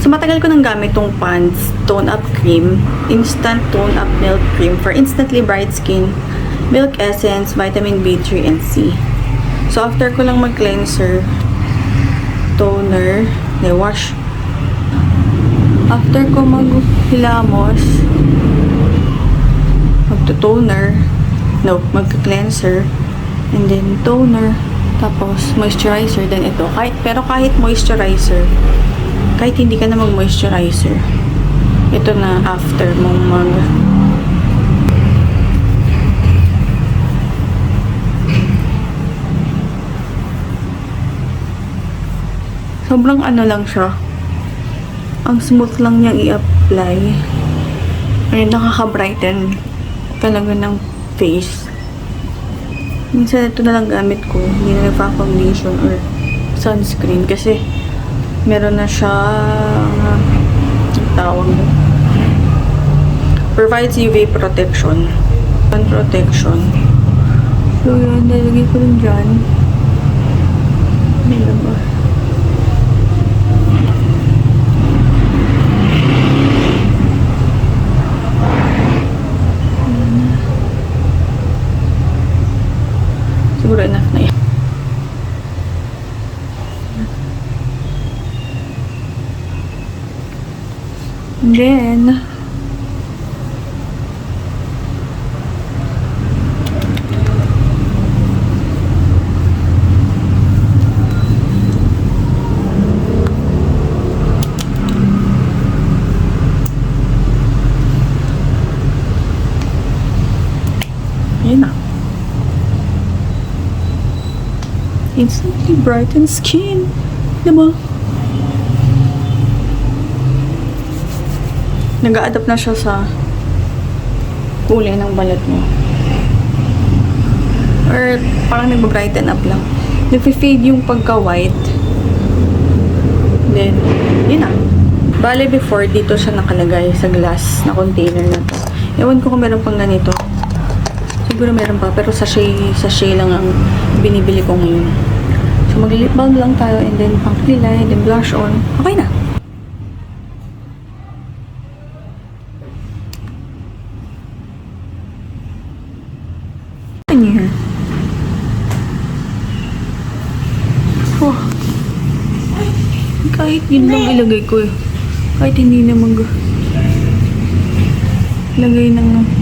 So, matagal ko nang gamit tong Pond's Tone Up Cream. Instant Tone Up Milk Cream for instantly bright skin. Milk Essence, Vitamin B3 and C. So, after ko lang mag-cleanser, toner, wash. After ko maghilamos, magto-toner, magka-cleanser, and then toner, tapos moisturizer, then ito. Pero kahit moisturizer, kahit hindi ka na mag-moisturizer, ito na after mong sobrang ano lang siya. Ang smooth lang niyang i-apply. Ay, nakaka-brighten talaga ng face. Minsan ito na lang gamit ko. Hindi na nagpa-foundation or sunscreen kasi meron na siya tawag mo. Provides UV protection. Sun protection. So, yun. Nalagay ko rin dyan. May ba? Siguro enough na yan. And then, yun na. Instantly brighten skin. Diba? Nag-a-adapt na siya sa kulay ng balat mo. Or parang nag-brighten up lang. Nag-fade yung pagka-white. Then, yun na. Bale, before, dito siya nakalagay sa glass na container na to. Ewan ko kung meron pang ganito. Siguro meron pa, pero sachet lang ang binibili ko ngayon. So, mag-lip balm lang tayo, and then pang kilay, then blush on. Okay na. Ano yan? Oh. Kahit yun lang ilagay ko eh. Kahit hindi na lagay ng